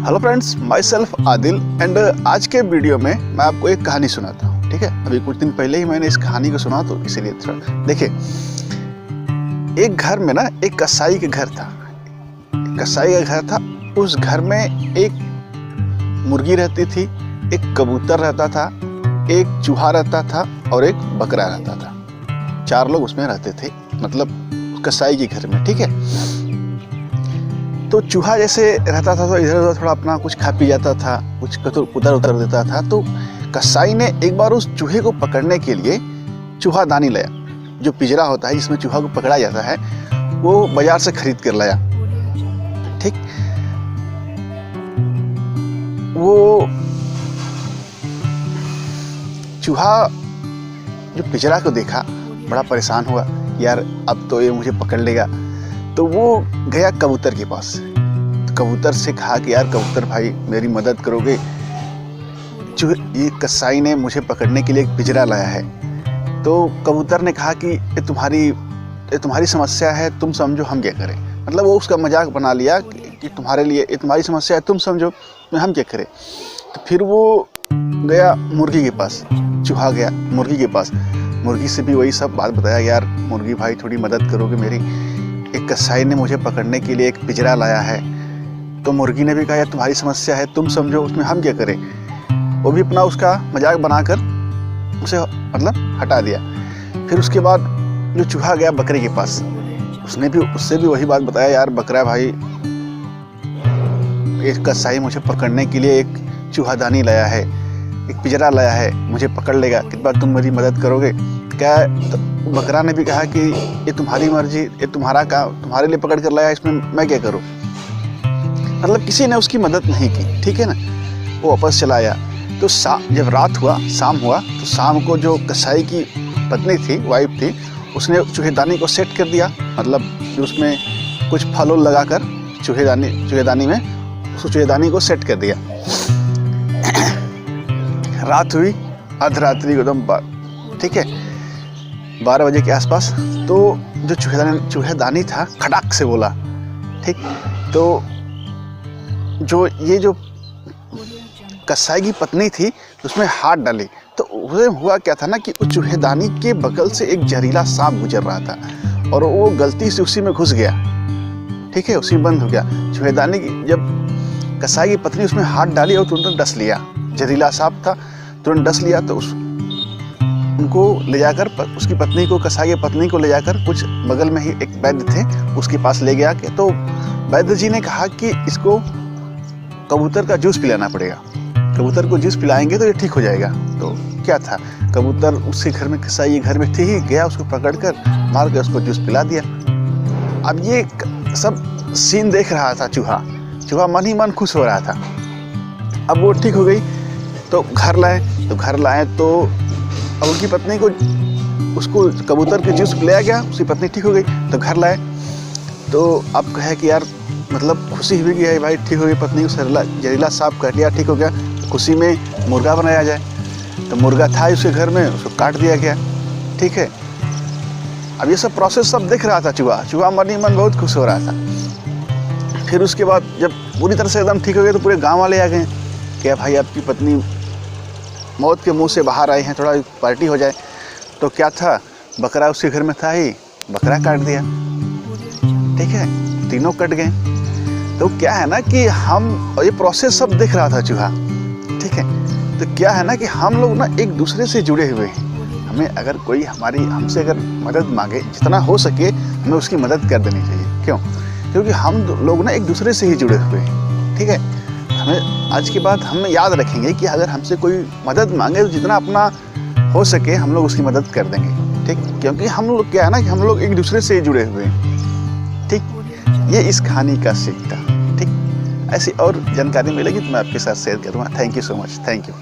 Hello friends, my self Adil and आज के video में मैं आपको एक कहानी सुनाता हूँ। ठीक है, अभी कुछ दिन पहले ही मैंने इस कहानी को सुना, तो इसीलिए थोड़ा देखिए। एक घर में ना एक कसाई के घर था। कसाई का घर था। उस घर में एक मुर्गी रहती थी, एक कबूतर रहता था, एक चूहा रहता था और एक बकरा रहता था। 4 लोग उसमें रहते थे, मतलब कसाई के घर में। ठीक है, तो चूहा जैसे रहता था तो इधर उधर थोड़ा अपना कुछ खा पी जाता था, कुछ उधर उधर देता था। तो कसाई ने एक बार उस चूहे को पकड़ने के लिए चूहादानी लाया। जो पिंजरा होता है जिसमें चूहा को पकड़ा जाता है, वो बाजार से खरीद कर लाया। ठीक, वो चूहा जो पिंजरा को देखा बड़ा परेशान हुआ, यार अब तो ये मुझे पकड़ लेगा। तो वो गया कबूतर के पास। तो कबूतर से कहा कि यार कबूतर भाई, मेरी मदद करोगे? ये कसाई ने मुझे पकड़ने के लिए एक पिंजरा लाया है। तो कबूतर ने कहा कि ये तुम्हारी समस्या है, तुम समझो हम क्या करें। मतलब वो उसका मजाक बना लिया कि तुम्हारे लिए ये तुम्हारी समस्या है, तुम समझो तो हम क्या करें। तो फिर वो गया मुर्गी के पास। चूहा गया मुर्गी के पास, मुर्गी से भी वही सब बात बताया, यार मुर्गी भाई थोड़ी मदद करोगे मेरी, एक कसाई ने मुझे पकड़ने के लिए एक पिंजरा लाया है। तो मुर्गी ने भी कहा, यार तुम्हारी समस्या है, तुम समझो उसमें हम क्या करें। वो भी अपना उसका मजाक बनाकर उसे मतलब हटा दिया। फिर उसके बाद जो चूहा गया बकरे के पास, उससे भी वही बात बताया, यार बकरा भाई, एक कसाई मुझे पकड़ने के लिए एक चूहादानी लाया है, एक पिंजरा लाया है, मुझे पकड़ लेगा, कितना तुम मेरी मदद करोगे क्या? तो बकरा ने भी कहा कि ये तुम्हारी मर्जी, ये तुम्हारे लिए पकड़ कर लाया, इसमें मैं क्या करूं। मतलब किसी ने उसकी मदद नहीं की। ठीक है ना, वो वापस चला आया। तो जब रात हुआ, शाम हुआ, तो शाम को जो कसाई की पत्नी थी, वाइफ थी, उसने चूहेदानी को सेट कर दिया। मतलब उसमें कुछ फल लगाकर चूहेदानी में उस चूहेदानी को सेट कर दिया। रात हुई, अर्धरात्रि एकदम, ठीक है, 12 बजे के आसपास। तो जो चूहेदानी था खटाक से बोला। ठीक, तो जो कसाई की पत्नी थी उसमें हाथ डाली। तो उसे हुआ क्या था ना कि उस चूहेदानी के बगल से एक जहरीला सांप गुजर रहा था और वो गलती से उसी में घुस गया। ठीक है, उसी में बंद हो गया। चूहेदानी की जब कसाई की पत्नी उसमें हाथ डाली और तुरंत डस लिया, जहरीला सांप था, तुरंत डस लिया। तो उनको ले जाकर, उसकी पत्नी को, कसाई की पत्नी को ले जाकर कुछ बगल में ही एक वैद्य थे, उसके पास ले गया। तो वैद्य जी ने कहा कि इसको कबूतर का जूस पिलाना पड़ेगा, कबूतर को जूस पिलाएंगे तो ये ठीक हो जाएगा। तो क्या था, कबूतर उसके घर में, कसाई घर में थी ही, गया उसको पकड़कर मार के उसको जूस पिला दिया। अब ये सब सीन देख रहा था चूहा मन ही मन खुश हो रहा था। अब वो ठीक हो गई तो घर लाए तो अब उनकी पत्नी को, उसको कबूतर के जूस पिलाया गया, उसकी पत्नी ठीक हो गई। तो घर लाए तो अब कहे कि यार मतलब खुशी हुई कि भाई ठीक हो गई, पत्नी को जहरीला सांप काट लिया, ठीक हो गया। खुशी में मुर्गा बनाया जाए। तो मुर्गा था उसके घर में, उसको काट दिया गया। ठीक है, अब ये सब प्रोसेस सब देख रहा था चूहा मन ही मन बहुत खुश हो रहा था। फिर उसके बाद जब पूरी तरह से एकदम ठीक हो गए तो पूरे गाँव वाले आ गए, क्या भाई आपकी पत्नी मौत के मुंह से बाहर आई हैं, थोड़ा पार्टी हो जाए। तो क्या था, बकरा उसके घर में था ही, बकरा काट दिया। ठीक है, तीनों कट गए। तो क्या है ना कि हम, ये प्रोसेस सब देख रहा था चूहा। ठीक है, तो क्या है ना कि हम लोग ना एक दूसरे से जुड़े हुए हैं। हमें अगर कोई हमसे अगर मदद मांगे, जितना हो सके हमें उसकी मदद कर देनी चाहिए। क्यों? क्योंकि हम लोग ना एक दूसरे से ही जुड़े हुए हैं। ठीक है, हमें आज के बाद हम याद रखेंगे कि अगर हमसे कोई मदद मांगे तो जितना अपना हो सके हम लोग उसकी मदद कर देंगे। ठीक, क्योंकि हम लोग क्या है ना कि हम लोग एक दूसरे से जुड़े हुए हैं। ठीक, ये इस कहानी का सीख था। ठीक, ऐसी और जानकारी मिलेगी तो मैं आपके साथ शेयर करूँगा। Thank you so much, thank you.